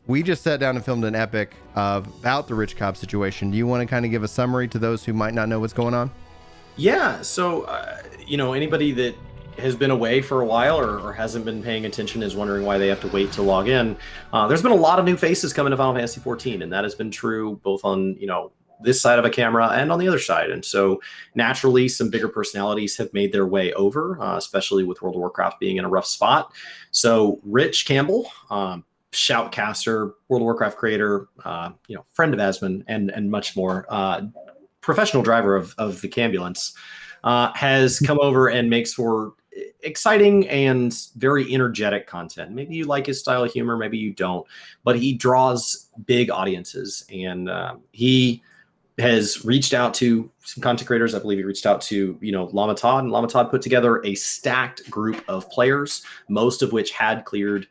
we just sat down and filmed an epic about the RICHCOB situation. Do you want to kind of give a summary to those who might not know what's going on? Yeah, so, anybody that has been away for a while or hasn't been paying attention is wondering why they have to wait to log in. There's been a lot of new faces coming to Final Fantasy XIV, and that has been true both on, this side of a camera and on the other side. And so naturally, some bigger personalities have made their way over, especially with World of Warcraft being in a rough spot. So Rich Campbell, shoutcaster, World of Warcraft creator, friend of Asmon and much more, professional driver of the Cambulance, has come over and makes for exciting and very energetic content. Maybe you like his style of humor, maybe you don't, but he draws big audiences, and he has reached out to some content creators. I believe he reached out to, Llama Todd, and Llama Todd put together a stacked group of players, most of which had cleared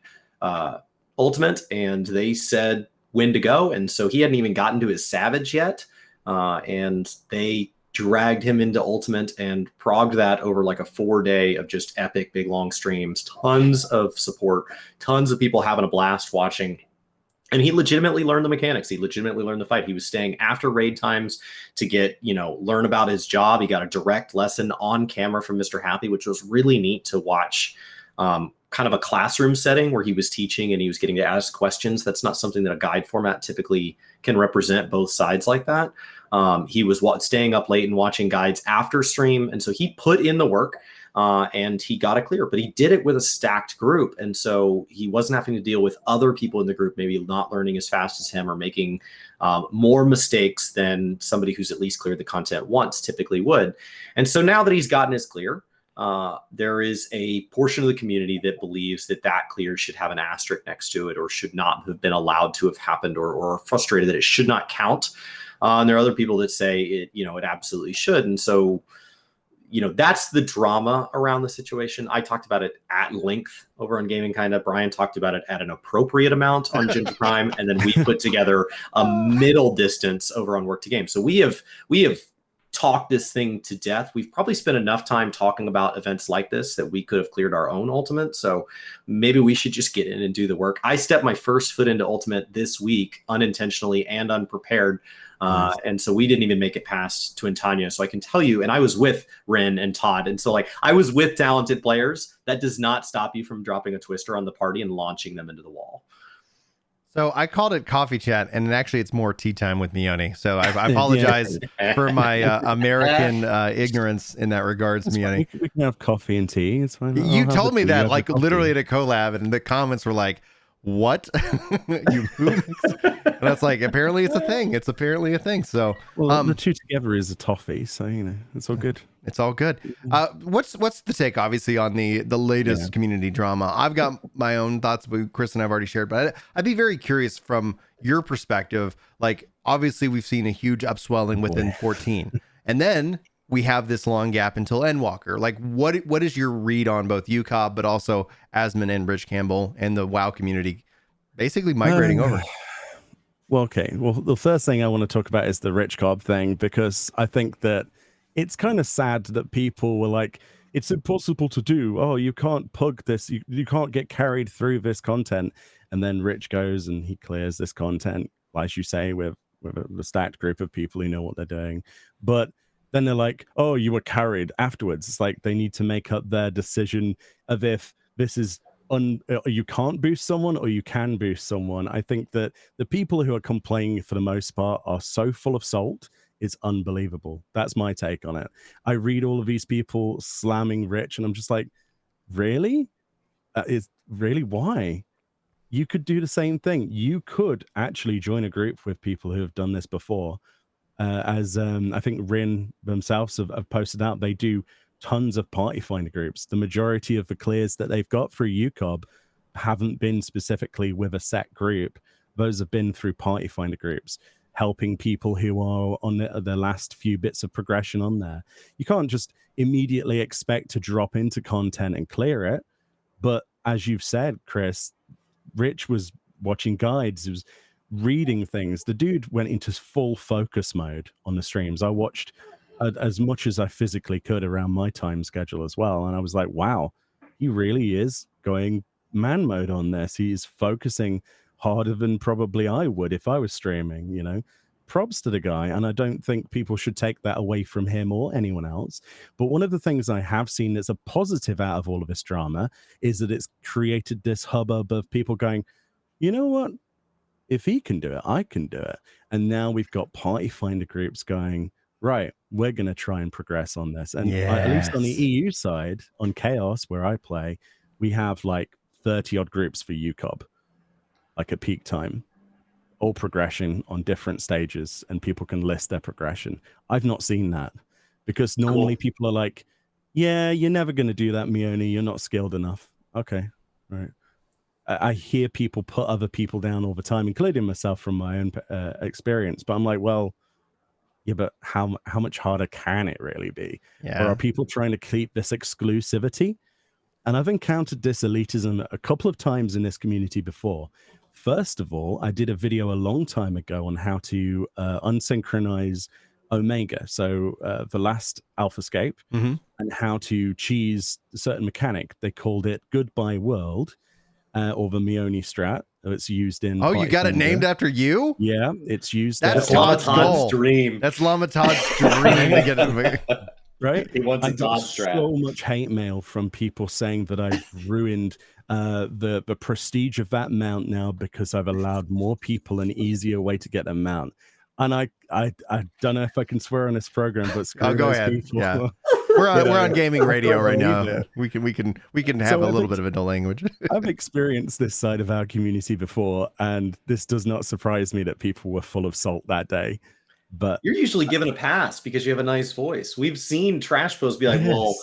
Ultimate, and they said when to go. And so he hadn't even gotten to his Savage yet, and they dragged him into Ultimate and progged that over like a 4-day of just epic, big, long streams, tons of support, tons of people having a blast watching. And he legitimately learned the mechanics. He legitimately learned the fight. He was staying after raid times to get, learn about his job. He got a direct lesson on camera from Mr. Happy, which was really neat to watch. Kind of a classroom setting where he was teaching and he was getting to ask questions. That's not something that a guide format typically can represent both sides like that. He was staying up late and watching guides after stream. And so he put in the work. And he got it clear, but he did it with a stacked group. And so he wasn't having to deal with other people in the group, maybe not learning as fast as him or making more mistakes than somebody who's at least cleared the content once typically would. And so now that he's gotten his clear, there is a portion of the community that believes that clear should have an asterisk next to it or should not have been allowed to have happened, or are frustrated that it should not count. And there are other people that say it absolutely should. And so that's the drama around the situation. I talked about it at length over on Gaming Kinda. Brian talked about it at an appropriate amount on Ginger Prime, and then we put together a middle distance over on Work to Game. So we have talked this thing to death. We've probably spent enough time talking about events like this that we could have cleared our own Ultimate. So maybe we should just get in and do the work. I stepped my first foot into Ultimate this week, unintentionally and unprepared. And so we didn't even make it past Twintania. So I can tell you, and I was with Ren and Todd. And so I was with talented players. That does not stop you from dropping a twister on the party and launching them into the wall. So I called it coffee chat, and actually it's more tea time with Meoni. So I apologize for my American ignorance in that regards, Meoni. We can have coffee and tea. It's fine. You told me that literally at a collab, and the comments were like, what? And that's like, apparently it's a thing. It's apparently a thing. So the two together is a toffee, so it's all good. It's all good. What's the take, obviously, on the latest community drama? I've got my own thoughts, but Chris and I've already shared, but I'd be very curious from your perspective. Like, obviously we've seen a huge upswelling within 14, and then we have this long gap until Endwalker. Like, what is your read on both UCOB, but also Asmon and Rich Campbell and the WoW community basically migrating over? Well, okay. Well, the first thing I want to talk about is the RICHCOB thing, because I think that it's kind of sad that people were like, it's impossible to do. Oh, you can't pug this. You can't get carried through this content. And then Rich goes and he clears this content, as you say, with a stacked group of people who know what they're doing. But then they're like, oh, you were carried afterwards. It's like they need to make up their decision of if this is you can't boost someone or you can boost someone. I think that the people who are complaining for the most part are so full of salt. It's unbelievable. That's my take on it. I read all of these people slamming Rich, and I'm just like, really? Really why? You could do the same thing. You could actually join a group with people who have done this before. As I think Rin themselves have posted out, they do tons of party finder groups. The majority of the clears that they've got through UCOB haven't been specifically with a set group. Those have been through party finder groups, helping people who are on their last few bits of progression on there. You can't just immediately expect to drop into content and clear it. But as you've said, Chris, Rich was watching guides. He was reading things. The dude went into full focus mode on the streams. I watched as much as I physically could around my time schedule as well. And I was like, wow, he really is going man mode on this. He's focusing harder than probably I would if I was streaming, you know. Props to the guy, and I don't think people should take that away from him or anyone else. But one of the things I have seen that's a positive out of all of this drama is that it's created this hubbub of people going, you know what? If he can do it, I can do it. And now we've got party finder groups going, right, we're going to try and progress on this. And at least on the EU side, on Chaos, where I play, we have like 30 odd groups for UCOB, like at peak time. All progression on different stages, and people can list their progression. I've not seen that, because normally people are like, yeah, you're never going to do that, Meoni. You're not skilled enough. Okay, right. I hear people put other people down all the time, including myself from my own experience. But I'm like, well, yeah, but how much harder can it really be? Yeah. Or are people trying to keep this exclusivity? And I've encountered this elitism a couple of times in this community before. First of all, I did a video a long time ago on how to unsynchronize Omega, so the last AlphaScape, and how to cheese a certain mechanic. They called it Goodbye World, or the Meoni strat. It's used in. Oh, you got it named after you? Yeah, it's used. That's Todd's dream. That's Llama Todd's dream to get it. Right? He wants a Todd strat. So much hate mail from people saying that I've ruined the prestige of that mount now because I've allowed more people an easier way to get a mount. And I don't know if I can swear on this program, but screw go those ahead. people. Yeah. We're on gaming radio right now. We can have a little bit of a language. I've experienced this side of our community before, and this does not surprise me that people were full of salt that day. But you're usually given a pass because you have a nice voice. We've seen trash posts be like, well,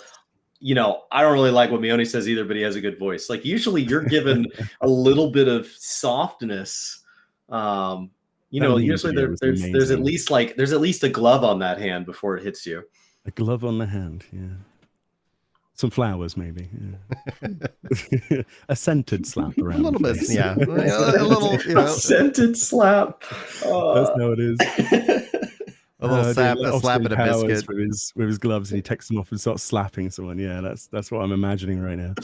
you know, I don't really like what Meoni says either, but he has a good voice. Like usually you're given a little bit of softness. You know, usually there's at least a glove on that hand before it hits you. A glove on the hand, yeah. Some flowers, maybe. Yeah. A scented slap around. A little bit, yeah. A little, you know. Scented slap. That's how it is. A little slap at a biscuit with his gloves, and he takes them off and starts slapping someone. Yeah, that's what I'm imagining right now.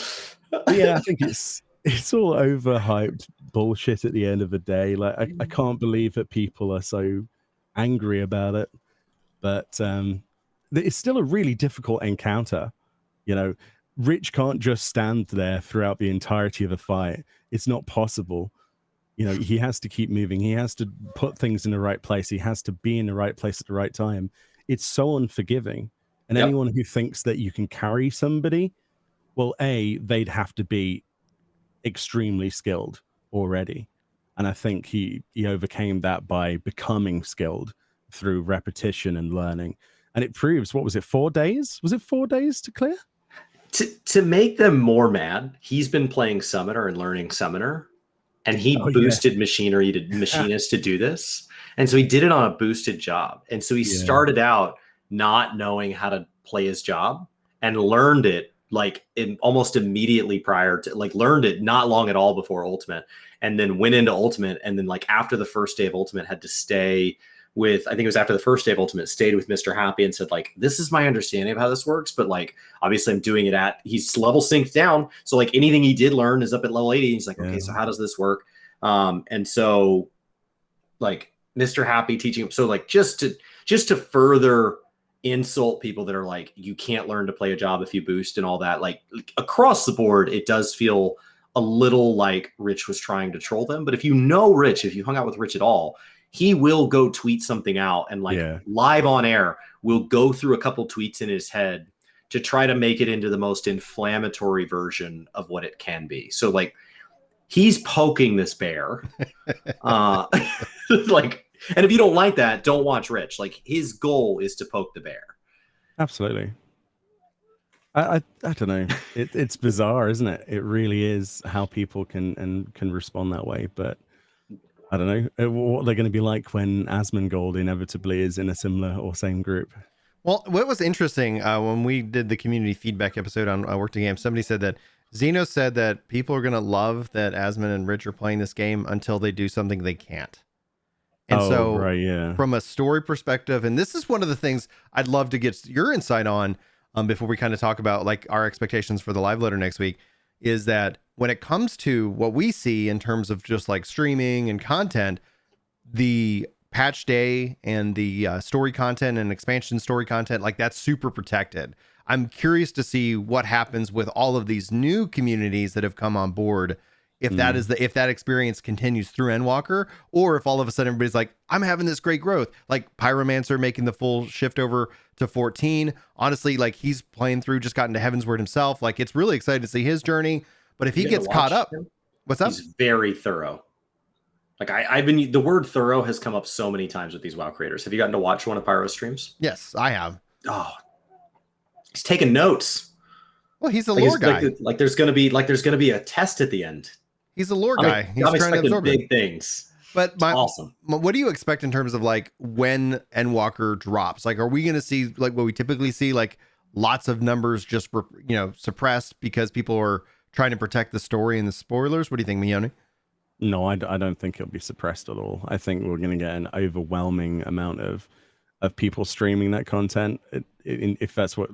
But yeah, I think it's all overhyped bullshit at the end of the day. Like I can't believe that people are so angry about it, but it's still a really difficult encounter. You know, Rich can't just stand there throughout the entirety of the fight. It's not possible. You know, he has to keep moving. He has to put things in the right place. He has to be in the right place at the right time. It's so unforgiving. And anyone who thinks that you can carry somebody, well, they'd have to be extremely skilled already. And I think he overcame that by becoming skilled through repetition and learning. And it proves, what was it, 4 days? Was it 4 days to clear? To make them more mad, he's been playing Summoner and learning Summoner. And he boosted Machinist to do this. And so he did it on a boosted job. And so he started out not knowing how to play his job and learned it like almost immediately prior to, like learned it not long at all before Ultimate, and then went into Ultimate. And then like after the first day of Ultimate had to stay with, I think it was after the first day of Ultimate, stayed with Mr. Happy and said like, this is my understanding of how this works. But like, obviously I'm doing it he's level synced down. So like anything he did learn is up at level 80. He's like, okay, so how does this work? And so like Mr. Happy teaching him. So like, just to further insult people that are like, you can't learn to play a job if you boost and all that, like across the board, it does feel a little like Rich was trying to troll them. But if you know Rich, if you hung out with Rich at all, he will go tweet something out and like live on air will go through a couple tweets in his head to try to make it into the most inflammatory version of what it can be. So like he's poking this bear. Like, and if you don't like that, don't watch Rich. Like his goal is to poke the bear. Absolutely. I don't know. It's bizarre, isn't it? It really is how people can respond that way. But I don't know what they're going to be like when Asmongold inevitably is in a similar or same group. Well, what was interesting when we did the community feedback episode on Work to Game, somebody said that Xeno said that people are going to love that Asmon and Rich are playing this game until they do something they can't. And from a story perspective, and this is one of the things I'd love to get your insight on before we kind of talk about like our expectations for the live loader next week. is that when it comes to what we see in terms of just like streaming and content, the patch day and the story content and expansion story content, like that's super protected. I'm curious to see what happens with all of these new communities that have come on board. If that is if that experience continues through Endwalker, or if all of a sudden everybody's like, I'm having this great growth, like Pyromancer making the full shift over to 14. Honestly, like he's playing through, just gotten to Heavensward himself. Like it's really exciting to see his journey. But if he gets caught up, what's up? He's very thorough. Like the word thorough has come up so many times with these WoW creators. Have you gotten to watch one of Pyro's streams? Yes, I have. Oh, he's taking notes. Well, he's a lore guy. Like there's gonna be a test at the end. He's a lore guy. He's trying to absorb big things. But awesome. What do you expect in terms of like when Endwalker drops? Like, are we going to see like what we typically see, like lots of numbers just suppressed because people are trying to protect the story and the spoilers? What do you think, Meoni? No, I don't think it'll be suppressed at all. I think we're going to get an overwhelming amount of people streaming that content. If that's what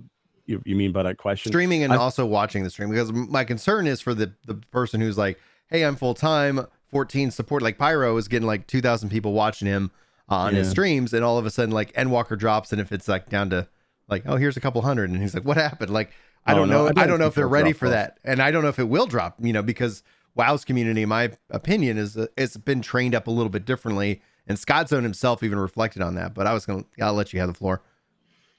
you mean by that question, streaming and also watching the stream, because my concern is for the person who's like, hey, I'm full time 14 support. Like Pyro is getting like 2,000 people watching him on his streams, and all of a sudden like Endwalker drops, and if it's like down to like, oh, here's a couple hundred, and he's like, what happened? Like I don't know if they're ready for that, and I don't know if it will drop. Because WoW's community, in my opinion, it's been trained up a little bit differently, and Scott Zone himself even reflected on that. But I'll let you have the floor.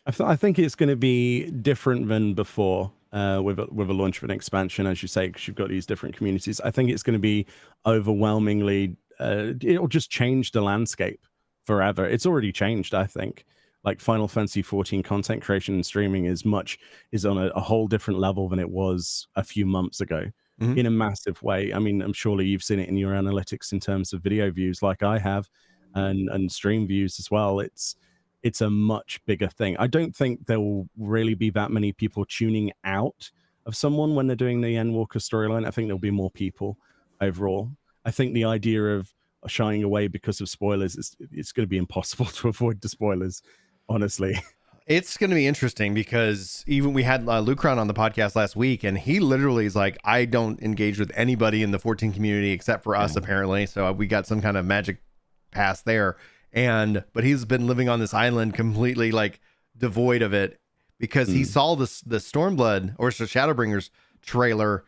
I think it's going to be different than before. With a launch of an expansion, as you say, because you've got these different communities. I think it's going to be overwhelmingly, it'll just change the landscape forever. It's already changed, I think. Like Final Fantasy XIV content creation and streaming is on a whole different level than it was a few months ago, in a massive way. I mean, I'm surely you've seen it in your analytics in terms of video views, like I have, and stream views as well. It's a much bigger thing. I don't think there will really be that many people tuning out of someone when they're doing the Endwalker storyline. I think there'll be more people overall. I think the idea of shying away because of spoilers, it's going to be impossible to avoid the spoilers, honestly. It's going to be interesting because even we had Lucron on the podcast last week, and he literally is like, I don't engage with anybody in the 14 community except for us, apparently. So we got some kind of magic pass there. But he's been living on this island completely like devoid of it because he saw the Stormblood or Shadowbringers trailer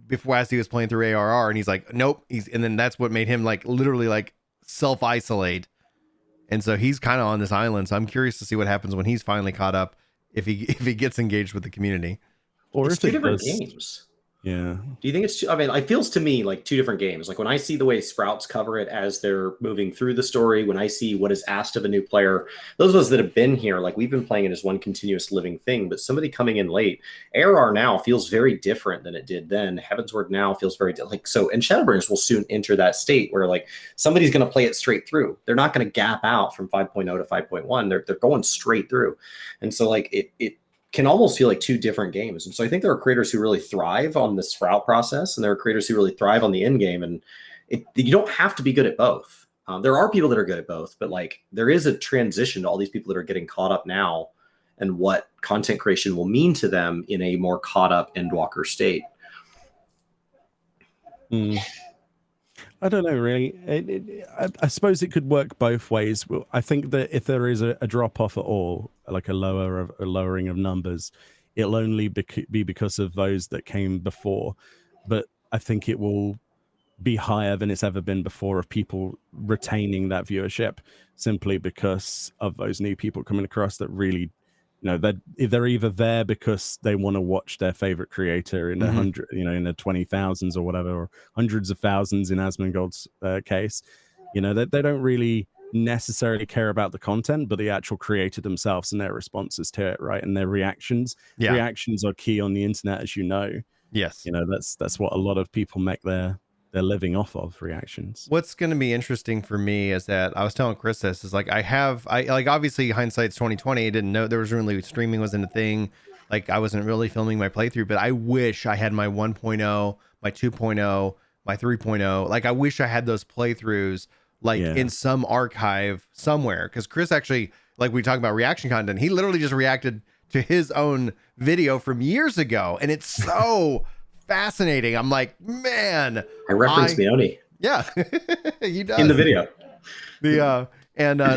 before, as he was playing through ARR, and he's like, nope. And then that's what made him like literally like self-isolate. And so he's kind of on this island. So I'm curious to see what happens when he's finally caught up, if he gets engaged with the community. Or it's two different games. Yeah. Do you think it's? I mean, it feels to me like two different games. Like when I see the way Sprouts cover it as they're moving through the story, when I see what is asked of a new player, those of us that have been here, like we've been playing it as one continuous living thing. But somebody coming in late, ARR now feels very different than it did then. Heavensward now feels very like so. And Shadowbringers will soon enter that state where like somebody's going to play it straight through. They're not going to gap out from 5.0 to 5.1. They're going straight through, and so like it can almost feel like two different games. And so I think there are creators who really thrive on the sprout process, and there are creators who really thrive on the end game. And you don't have to be good at both. There are people that are good at both, but like there is a transition to all these people that are getting caught up now and what content creation will mean to them in a more caught up Endwalker state. I don't know, really. I suppose it could work both ways. I think that if there is a drop off at all, like a lowering of numbers, it'll only be because of those that came before. But I think it will be higher than it's ever been before of people retaining that viewership simply because of those new people coming across that really, they're either there because they want to watch their favorite creator in in the 20,000s or whatever, or hundreds of thousands in Asmongold's case. They don't really necessarily care about the content, but the actual creator themselves and their responses to it, right? And their reactions. Yeah. Reactions are key on the internet, as you know. Yes. That's what a lot of people make their living off of, reactions. What's going to be interesting for me is that I was telling Chris this is like, I like, obviously hindsight's 2020. I didn't know there was really streaming wasn't a thing. Like I wasn't really filming my playthrough, but I wish I had my 1.0, my 2.0, my 3.0. Like I wish I had those playthroughs like in some archive somewhere. Cause Chris actually, like we talk about reaction content, he literally just reacted to his own video from years ago. And it's so fascinating. I'm like, man, I referenced Meoni. Yeah, he does in the video.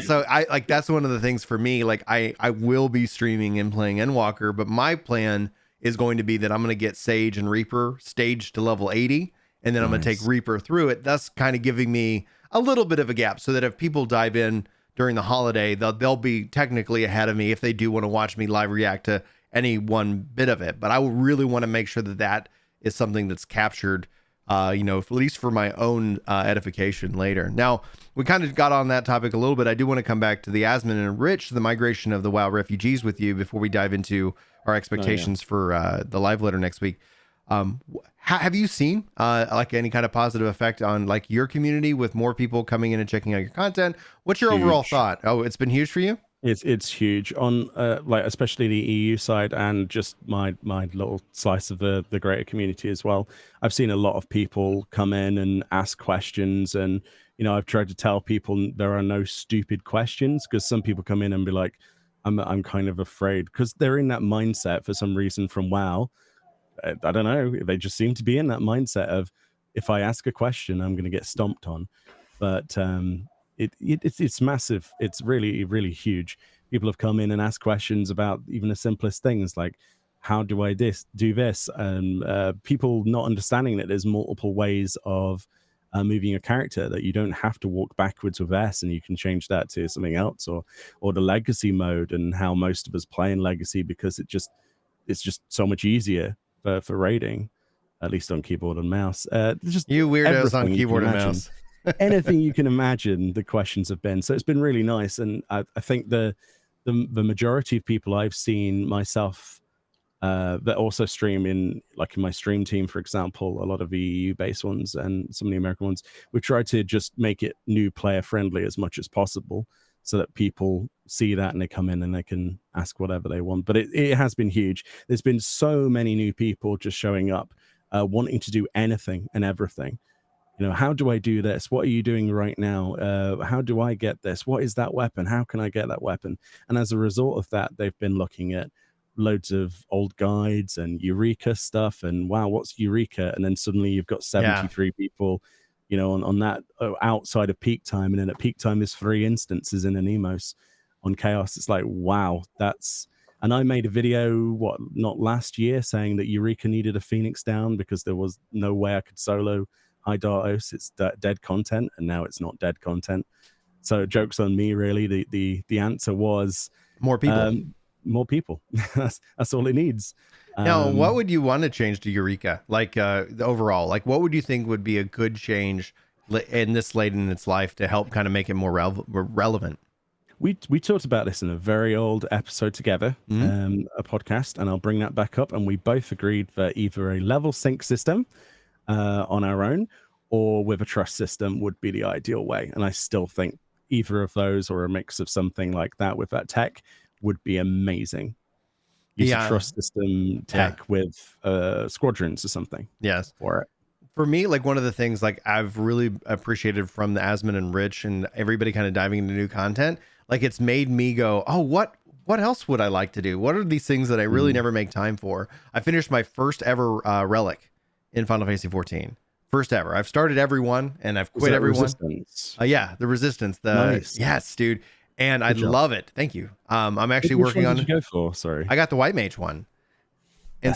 So I like, that's one of the things for me. Like I will be streaming and playing Endwalker, but my plan is going to be that I'm going to get Sage and Reaper staged to level 80, and then I'm going to take Reaper through it. That's kind of giving me a little bit of a gap, so that if people dive in during the holiday, they'll be technically ahead of me if they do want to watch me live react to any one bit of it. But I really want to make sure that that is something that's captured, at least for my own edification later. Now, we kind of got on that topic a little bit. I do want to come back to the Asmon and Rich, the migration of the WoW refugees with you before we dive into our expectations for the live letter next week. Have you seen like any kind of positive effect on like your community with more people coming in and checking out your content? What's your overall thought? Oh, it's been huge for you? It's huge on like especially the EU side and just my little slice of the greater community as well. I've seen a lot of people come in and ask questions, and I've tried to tell people there are no stupid questions, because some people come in and be like, I'm kind of afraid, because they're in that mindset for some reason from WoW. I don't know, they just seem to be in that mindset of, if I ask a question, I'm going to get stomped on. But it's massive. It's really, really huge. People have come in and asked questions about even the simplest things, like, how do I do this? And people not understanding that there's multiple ways of moving a character, that you don't have to walk backwards with S, and you can change that to something else, or the legacy mode, and how most of us play in legacy, because it's just so much easier for raiding, at least on keyboard and mouse. Just you weirdos on keyboard and mouse. Anything you can imagine, the questions have been. So it's been really nice, and I think the majority of people I've seen myself that also stream in my stream team, for example, a lot of EU based ones and some of the American ones, we try to just make it new player friendly as much as possible, so that people see that and they come in and they can ask whatever they want. But it has been huge. There's been so many new people just showing up, wanting to do anything and everything. How do I do this? What are you doing right now? How do I get this? What is that weapon? How can I get that weapon? And as a result of that, they've been looking at loads of old guides and Eureka stuff, and wow, what's Eureka? And then suddenly you've got 73 people, on that outside of peak time, and then at peak time there's 3 instances in an Emos on Chaos. It's like, wow, and I made a video, not last year, saying that Eureka needed a Phoenix down because there was no way I could solo High Dartos. It's dead content, and now it's not dead content. So joke's on me, really. The answer was more people. More people. that's all it needs. Now, what would you want to change to Eureka? Like the overall, like what would you think would be a good change in this late in its life to help kind of make it more relevant? We talked about this in a very old episode together, a podcast, and I'll bring that back up. And we both agreed that either a level sync system on our own, or with a trust system, would be the ideal way. And I still think either of those, or a mix of something like that with that tech, would be amazing. Use a trust system tech with squadrons or something. Yes, for it. For me, like one of the things like I've really appreciated from the Asmon and Rich and everybody kind of diving into new content, like it's made me go, oh, what else would I like to do? What are these things that I really never make time for? I finished my first ever relic in Final Fantasy XIV. First ever. I've started every one and I've quit every one. The Resistance. Nice. Yes, dude. And I love it. Thank you. I'm actually working on. What did you go for? Sorry, I got the White Mage one. And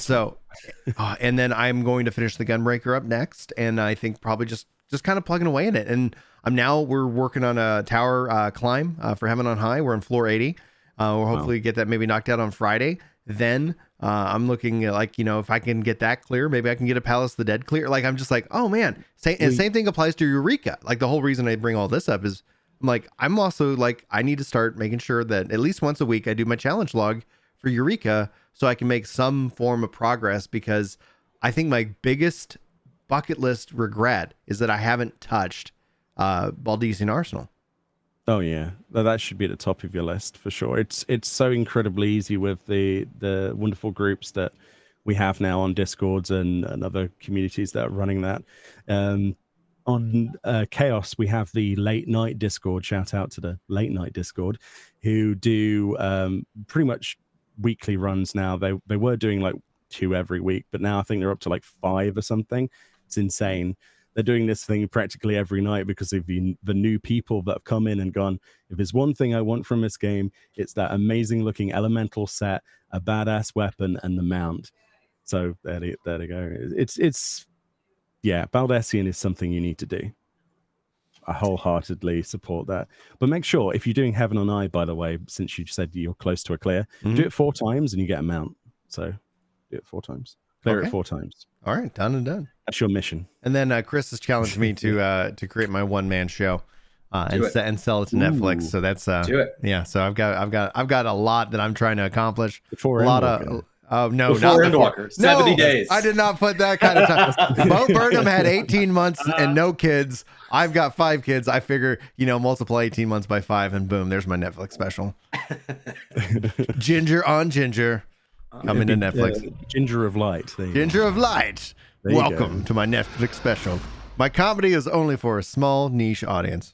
and then I'm going to finish the Gunbreaker up next, and I think probably just kind of plugging away in it. And we're working on a tower climb for Heaven on High. We're on floor 80. We'll hopefully get that maybe knocked out on Friday. Then I'm looking at if I can get that clear, maybe I can get a Palace of the Dead clear. Like I'm just like, oh man, same thing applies to Eureka. Like the whole reason I bring all this up is I'm also I need to start making sure that at least once a week I do my challenge log for Eureka, so I can make some form of progress, because I think my biggest bucket list regret is that I haven't touched Baldesian Arsenal. Oh yeah, that should be at the top of your list for sure. It's so incredibly easy with the wonderful groups that we have now on Discords and other communities that are running that. On Chaos, we have the late night Discord. Shout out to the late night Discord, who do pretty much weekly runs now. They were doing 2 every week, but now I think they're up to like 5 or something. It's insane. They're doing this thing practically every night because of the new people that have come in and gone, if there's one thing I want from this game, it's that amazing looking elemental set, a badass weapon, and the mount. So there they go. It's yeah, Baldessian is something you need to do. I wholeheartedly support that. But make sure, if you're doing Heaven on Eye, by the way, since you said you're close to a clear, do it 4 times and you get a mount. So do it 4 times. Clear it 4 times. All right, done and done. That's your mission. And then Chris has challenged me to create my one-man show and sell it to Netflix. So that's do it. Yeah. So I've got a lot that I'm trying to accomplish. Before a lot Endwalker. Oh no, before not Endwalker. 70 days. I did not put that kind of time. Bo Burnham had 18 months and no kids. I've got 5 kids. I figure, multiply 18 months by 5 and boom, there's my Netflix special. Ginger on Ginger. Coming to Netflix. Ginger of Light. Ginger of Light. Welcome to my Netflix special. My comedy is only for a small niche audience.